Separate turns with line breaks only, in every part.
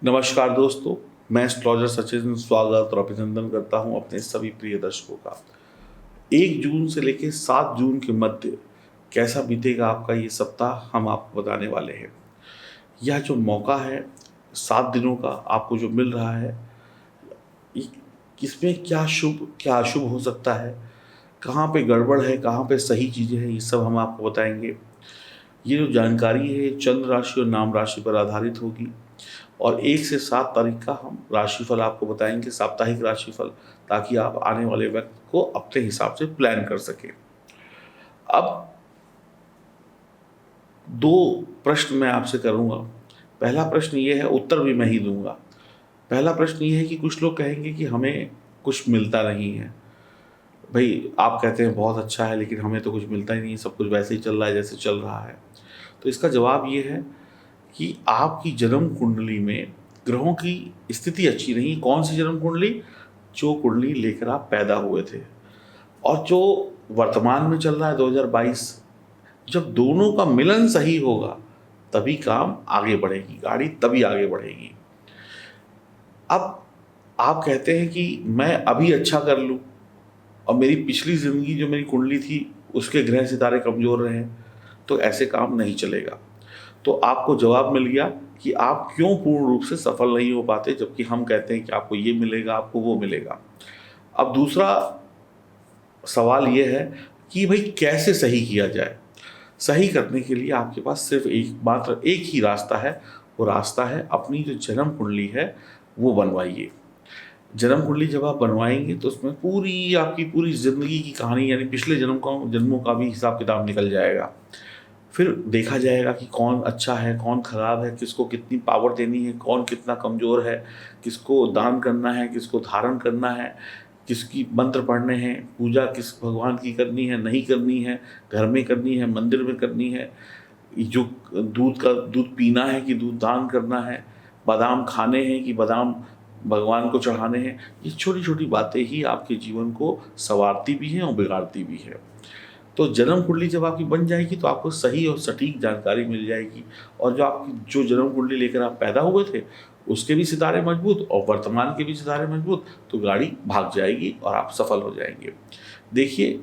नमस्कार दोस्तों, मैं एस्ट्रोलॉजर सचिन स्वागत और अभिनंदन करता हूं अपने सभी प्रिय दर्शकों का। 1 जून से लेकर 7 जून के मध्य कैसा बीतेगा आपका ये सप्ताह हम आपको बताने वाले हैं। यह जो मौका है 7 दिनों का आपको जो मिल रहा है, ये किसमें क्या शुभ क्या अशुभ हो सकता है, कहाँ पे गड़बड़ है, कहाँ पे सही चीज़ें हैं, ये सब हम आपको बताएंगे। ये जो जानकारी है चंद्र राशि और नाम राशि पर आधारित होगी और 1 से 7 तारीख का हम राशिफल आपको बताएंगे, साप्ताहिक राशिफल, ताकि आप आने वाले वक्त को अपने हिसाब से प्लान कर सकें। अब 2 प्रश्न मैं आपसे करूंगा। पहला प्रश्न ये है, उत्तर भी मैं ही दूंगा। पहला प्रश्न ये है कि कुछ लोग कहेंगे कि हमें कुछ मिलता नहीं है। भाई आप कहते हैं बहुत अच्छा है, लेकिन हमें तो कुछ मिलता ही नहीं है, सब कुछ वैसे ही चल रहा है जैसे चल रहा है। तो इसका जवाब ये है कि आपकी जन्म कुंडली में ग्रहों की स्थिति अच्छी नहीं। कौन सी जन्म कुंडली? जो कुंडली लेकर आप पैदा हुए थे और जो वर्तमान में चल रहा है 2022। जब दोनों का मिलन सही होगा तभी काम आगे बढ़ेगी, गाड़ी तभी आगे बढ़ेगी। अब आप कहते हैं कि मैं अभी अच्छा कर लूँ और मेरी पिछली ज़िंदगी जो मेरी कुंडली थी उसके ग्रह सितारे कमज़ोर रहे, तो ऐसे काम नहीं चलेगा। तो आपको जवाब मिल गया कि आप क्यों पूर्ण रूप से सफल नहीं हो पाते, जबकि हम कहते हैं कि आपको ये मिलेगा, आपको वो मिलेगा। अब दूसरा सवाल ये है कि भाई कैसे सही किया जाए। सही करने के लिए आपके पास सिर्फ मात्र एक ही रास्ता है। वो रास्ता है अपनी जो जन्म कुंडली है वो बनवाइए। जन्म कुंडली जब आप बनवाएंगे तो उसमें पूरी आपकी पूरी ज़िंदगी की कहानी, यानी पिछले जन्मों का भी हिसाब किताब निकल जाएगा। फिर देखा जाएगा कि कौन अच्छा है, कौन खराब है, किसको कितनी पावर देनी है, कौन कितना कमज़ोर है, किसको दान करना है, किसको धारण करना है, किसकी मंत्र पढ़ने हैं, पूजा किस भगवान की करनी है, नहीं करनी है, घर में करनी है, मंदिर में करनी है, जो दूध पीना है कि दूध दान करना है, बादाम खाने हैं कि बादाम भगवान को चढ़ाने हैं। ये छोटी छोटी बातें ही आपके जीवन को संवारती भी हैं और बिगाड़ती भी है। तो जन्म कुंडली जब आपकी बन जाएगी तो आपको सही और सटीक जानकारी मिल जाएगी और जो जन्म कुंडली लेकर आप पैदा हुए थे उसके भी सितारे मजबूत और वर्तमान के भी सितारे मजबूत, तो गाड़ी भाग जाएगी और आप सफल हो जाएंगे। देखिए,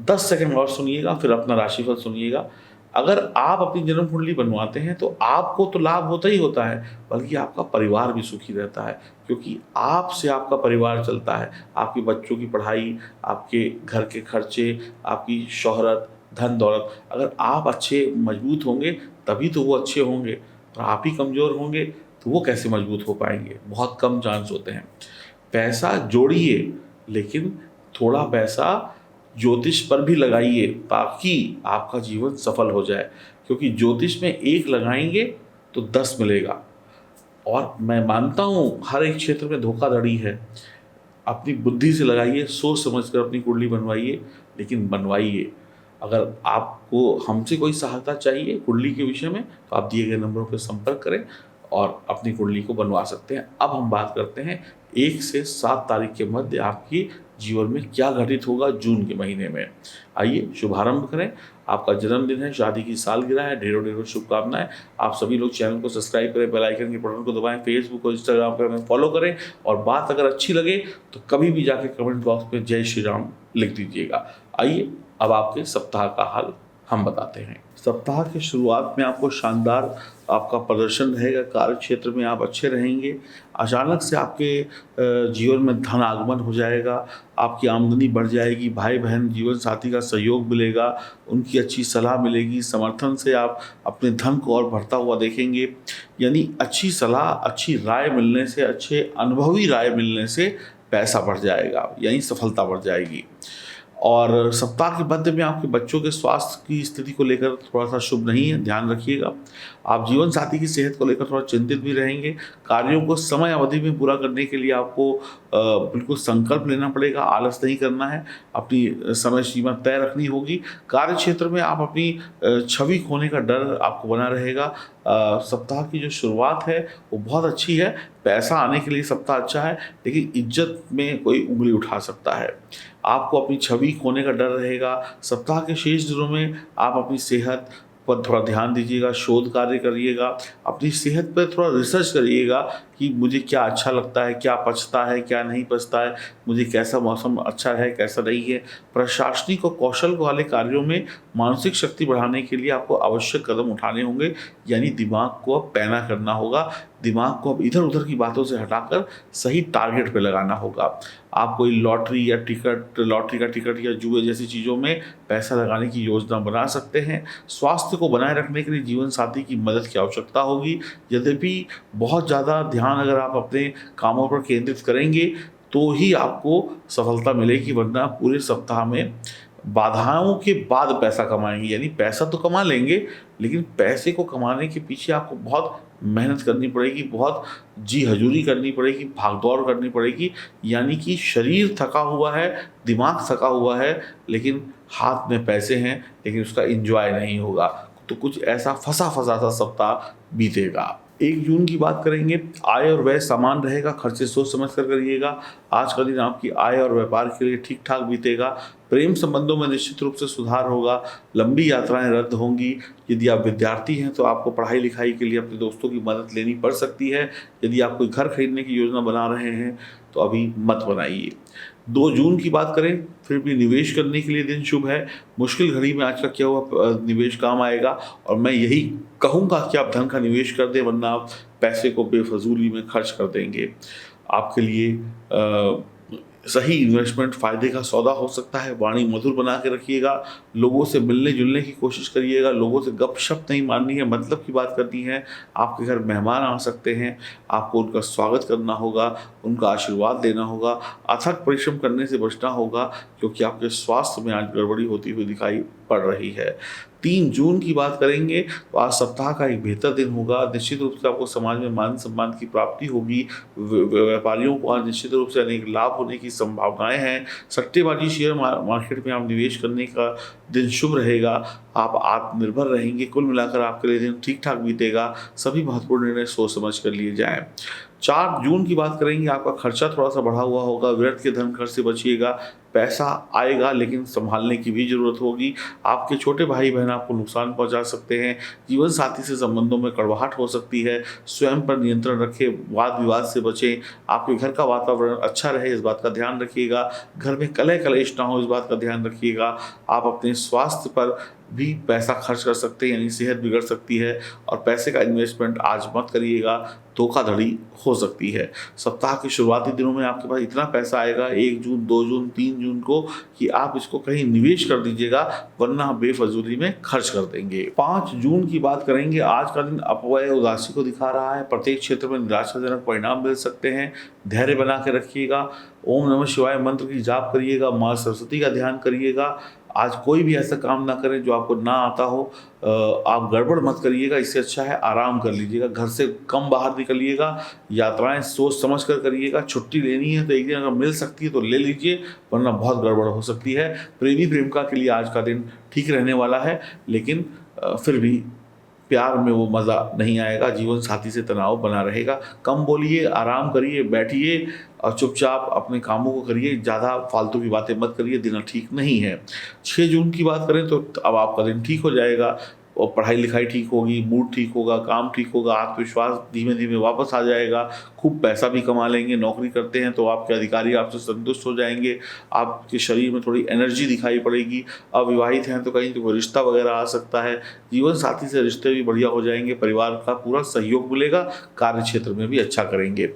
10 सेकंड और सुनिएगा, फिर अपना राशिफल सुनिएगा। अगर आप अपनी जन्म कुंडली बनवाते हैं तो आपको तो लाभ होता ही होता है, बल्कि आपका परिवार भी सुखी रहता है, क्योंकि आपसे आपका परिवार चलता है। आपके बच्चों की पढ़ाई, आपके घर के खर्चे, आपकी शोहरत, धन दौलत, अगर आप अच्छे मजबूत होंगे तभी तो वो अच्छे होंगे। और आप ही कमज़ोर होंगे तो वो कैसे मजबूत हो पाएंगे? बहुत कम चांस होते हैं। पैसा जोड़िए, लेकिन थोड़ा पैसा ज्योतिष पर भी लगाइए ताकि आपका जीवन सफल हो जाए, क्योंकि ज्योतिष में 1 लगाएंगे तो 10 मिलेगा। और मैं मानता हूँ हर एक क्षेत्र में धोखाधड़ी है। अपनी बुद्धि से लगाइए, सोच समझ कर अपनी कुंडली बनवाइए, लेकिन बनवाइए। अगर आपको हमसे कोई सहायता चाहिए कुंडली के विषय में तो आप दिए गए नंबरों पर संपर्क करें और अपनी कुंडली को बनवा सकते हैं। अब हम बात करते हैं 1 से 7 तारीख के मध्य आपकी जीवन में क्या घटित होगा जून के महीने में। आइए शुभारंभ करें। आपका जन्मदिन है, शादी की सालगिरह है, ढेरों ढेरों शुभकामनाएं। आप सभी लोग चैनल को सब्सक्राइब करें, बेल आइकन के बटन को दबाएं, फेसबुक और इंस्टाग्राम पर हमें फॉलो करें और बात अगर अच्छी लगे तो कभी भी जाके कमेंट बॉक्स में जय श्री राम लिख दीजिएगा। आइए अब आपके सप्ताह का हाल हम बताते हैं। सप्ताह की शुरुआत में आपको शानदार आपका प्रदर्शन रहेगा, कार्य क्षेत्र में आप अच्छे रहेंगे। अचानक से आपके जीवन में धन आगमन हो जाएगा, आपकी आमदनी बढ़ जाएगी, भाई बहन जीवन साथी का सहयोग मिलेगा, उनकी अच्छी सलाह मिलेगी, समर्थन से आप अपने धन को और बढ़ता हुआ देखेंगे। यानी अच्छी सलाह, अच्छी राय मिलने से, अच्छे अनुभवी राय मिलने से पैसा बढ़ जाएगा, यानी सफलता बढ़ जाएगी। और सप्ताह के मध्य में आपके बच्चों के स्वास्थ्य की स्थिति को लेकर थोड़ा सा शुभ नहीं है, ध्यान रखिएगा। आप जीवन साथी की सेहत को लेकर थोड़ा चिंतित भी रहेंगे। कार्यों को समय अवधि में पूरा करने के लिए आपको बिल्कुल संकल्प लेना पड़ेगा, आलस नहीं करना है, अपनी समय सीमा तय रखनी होगी। कार्य क्षेत्र में आप अपनी छवि खोने का डर आपको बना रहेगा। सप्ताह की जो शुरुआत है वो बहुत अच्छी है, पैसा आने के लिए सप्ताह अच्छा है, लेकिन इज्जत में कोई उंगली उठा सकता है। आपको अपनी छवि खोने का डर रहेगा। सप्ताह के शेष दिनों में आप अपनी सेहत, पर थोड़ा ध्यान दीजिएगा, शोध कार्य करिएगा, अपनी सेहत पर थोड़ा रिसर्च करिएगा कि मुझे क्या अच्छा लगता है, क्या पचता है, क्या नहीं पचता है, मुझे कैसा मौसम अच्छा है, कैसा नहीं है। प्रशासनिक और कौशल वाले कार्यों में मानसिक शक्ति बढ़ाने के लिए आपको आवश्यक कदम उठाने होंगे, यानी दिमाग को अब पैना करना होगा। दिमाग को अब इधर-उधर की बातों से हटाकर सही टारगेट पे लगाना होगा। आप कोई लॉटरी का टिकट या जुए जैसी चीज़ों में पैसा लगाने की योजना बना सकते हैं। स्वास्थ्य को बनाए रखने के लिए जीवन साथी की मदद की आवश्यकता होगी। यद्यपि बहुत ज़्यादा ध्यान अगर आप अपने कामों पर केंद्रित करेंगे, तो ही आपको सफलता मिलेगी, वरना पूरे सप्ताह में बाधाओं के बाद पैसा कमाएँगे। यानी पैसा तो कमा लेंगे, लेकिन पैसे को कमाने के पीछे आपको बहुत मेहनत करनी पड़ेगी, बहुत जी हजूरी करनी पड़ेगी, भाग-दौड़ करनी पड़ेगी। यानी कि शरीर थका हुआ है, दिमाग थका हुआ है, लेकिन हाथ में पैसे हैं, लेकिन उसका एन्जॉय नहीं होगा। तो कुछ ऐसा फँसा-फँसा सा सप्ताह बीतेगा। 1 जून की बात करेंगे, आय और व्यय समान रहेगा, खर्चे सोच समझ कर करिएगा। आज का दिन आपकी आय और व्यापार के लिए ठीक-ठाक बीतेगा। प्रेम संबंधों में निश्चित रूप से सुधार होगा, लंबी यात्राएँ रद्द होंगी। यदि आप विद्यार्थी हैं, तो आपको पढ़ाई-लिखाई के लिए अपने दोस्तों की मदद लेनी पड़ सकती है। यदि आप कोई घर खरीदने की योजना बना रहे हैं, तो अभी मत बनाइए। 2 जून की बात करें, फिर भी निवेश करने के लिए दिन शुभ है। मुश्किल घड़ी में आज का किया हुआ निवेश काम आएगा, और मैं यही कहूँगा कि आप धन का निवेश कर दें, वरना आप पैसे को बेफजूली में खर्च कर देंगे। आपके लिए सही इन्वेस्टमेंट फ़ायदे का सौदा हो सकता है। वाणी मधुर बना के रखिएगा, लोगों से मिलने-जुलने की कोशिश करिएगा, लोगों से गप-शप नहीं मारनी है, मतलब की बात करनी है। आपके घर मेहमान आ सकते हैं, आपको उनका स्वागत करना होगा, उनका आशीर्वाद लेना होगा। अथक परिश्रम करने से बचना होगा, क्योंकि आपके स्वास्थ्य में आज गड़बड़ी होती हुई दिखाई पड़ रही है। 3 जून की बात करेंगे, तो आज सप्ताह का एक बेहतर दिन होगा। निश्चित रूप से आपको समाज में मान-सम्मान की प्राप्ति होगी। व्यापारियों को आज निश्चित रूप से अनेक लाभ होने की संभावनाएँ हैं। सट्टेबाजी शेयर मार्केट में आप निवेश करने का दिन शुभ रहेगा। आप आत्मनिर्भर रहेंगे। कुल मिलाकर आपके लिए दिन ठीक-ठाक बीतेगा। सभी महत्वपूर्ण निर्णय सोच समझ कर लिए जाएँ। 4 जून की बात करेंगे, आपका खर्चा थोड़ा-सा बढ़ा हुआ होगा, व्यर्थ के धन खर्च से बचिएगा। पैसा आएगा, लेकिन सँभालने की भी ज़रूरत होगी। आपके छोटे भाई-बहन आपको नुकसान पहुँचा सकते हैं। जीवन साथी से संबंधों में कड़वाहट हो सकती है। स्वयं पर नियंत्रण रखें, वाद-विवाद से बचें। आपके घर का वातावरण अच्छा रहे, इस बात का ध्यान रखिएगा। घर में कलह-कलेश ना हो, इस बात का ध्यान रखिएगा। आप अपने स्वास्थ्य पर भी पैसा खर्च कर सकते हैं, यानी सेहत बिगड़ सकती है, और पैसे का इन्वेस्टमेंट आज मत करिएगा, धोखाधड़ी हो सकती है। सप्ताह के शुरुआती दिनों में आपके पास इतना पैसा आएगा 1 जून, 2 जून, 3 जून को, कि आप इसको कहीं निवेश कर दीजिएगा, वरना आप बेफजूली में खर्च कर देंगे। 5 जून की बात करेंगे, आज का दिन अपव्यय उदासी को दिखा रहा है। प्रत्येक क्षेत्र में निराशाजनक परिणाम मिल सकते हैं। धैर्य बना के रखिएगा। ओम नमः शिवाय मंत्र की जाप करिएगा, माँ सरस्वती का ध्यान करिएगा। आज कोई भी ऐसा काम ना करें जो आपको ना आता हो। आप गड़बड़ मत करिएगा, इससे अच्छा है आराम कर लीजिएगा। घर से कम बाहर निकलिएगा। यात्राएं सोच समझ कर करिएगा। छुट्टी लेनी है तो एक दिन अगर मिल सकती है तो ले लीजिए, वरना बहुत गड़बड़ हो सकती है। प्रेमी प्रेमिका के लिए आज का दिन ठीक रहने वाला है, लेकिन फिर भी प्यार में वो मज़ा नहीं आएगा। जीवन साथी से तनाव बना रहेगा। कम बोलिए, आराम करिए, बैठिए और चुपचाप अपने कामों को करिए। ज़्यादा फालतू की बातें मत करिए, दिन ठीक नहीं है। 6 जून की बात करें तो अब आपका दिन ठीक हो जाएगा, और पढ़ाई-लिखाई ठीक होगी, मूड ठीक होगा, काम ठीक होगा, आत्मविश्वास धीमे-धीमे वापस आ जाएगा। खूब पैसा भी कमा लेंगे। नौकरी करते हैं तो आपके अधिकारी आपसे संतुष्ट हो जाएंगे। आपके शरीर में थोड़ी एनर्जी दिखाई पड़ेगी। अविवाहित हैं तो कहीं तो कोई रिश्ता वगैरह आ सकता है। जीवन साथी से रिश्ते भी बढ़िया हो जाएंगे। परिवार का पूरा सहयोग मिलेगा। कार्य क्षेत्र में भी अच्छा करेंगे।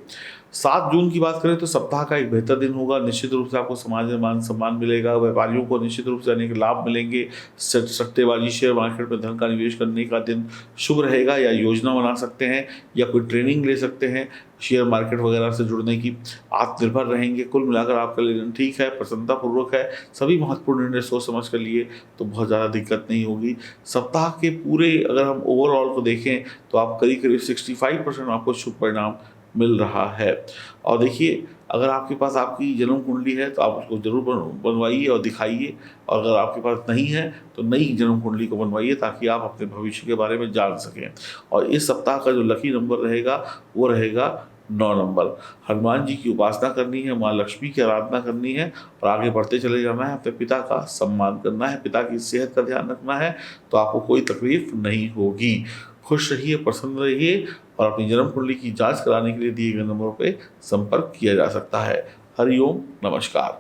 7 जून की बात करें तो सप्ताह का एक बेहतर दिन होगा। निश्चित रूप से आपको समाज में मान सम्मान मिलेगा। व्यापारियों को निश्चित रूप से अनेक लाभ मिलेंगे। सट्टेबाजी शेयर मार्केट में धन का निवेश करने का दिन शुभ रहेगा, या योजना बना सकते हैं, या कोई ट्रेनिंग ले सकते हैं शेयर मार्केट वगैरह से जुड़ने की। आत्मनिर्भर रहेंगे। कुल मिलाकर आपका लिए दिन ठीक है, प्रसन्नतापूर्वक है। सभी महत्वपूर्ण निर्णय सोच समझ कर लिए तो बहुत ज़्यादा दिक्कत नहीं होगी। सप्ताह के पूरे अगर हम ओवरऑल को देखें तो आप करीब 65% आपको शुभ परिणाम मिल रहा है। और देखिए, अगर आपके पास आपकी जन्म कुंडली है तो आप उसको ज़रूर बनवाइए और दिखाइए, और अगर आपके पास नहीं है तो नई जन्म कुंडली को बनवाइए, ताकि आप अपने भविष्य के बारे में जान सकें। और इस सप्ताह का जो लकी नंबर रहेगा वो रहेगा 9 नंबर, हनुमान जी की उपासना करनी है, माँ लक्ष्मी की आराधना करनी है और आगे बढ़ते चले जाना है। अपने पिता का सम्मान करना है, पिता की सेहत का ध्यान रखना है, तो आपको कोई तकलीफ नहीं होगी। खुश रहिए, प्रसन्न रहिए और अपनी जन्म कुंडली की जांच कराने के लिए दिए गए नंबरों पे संपर्क किया जा सकता है। हरिओम, नमस्कार।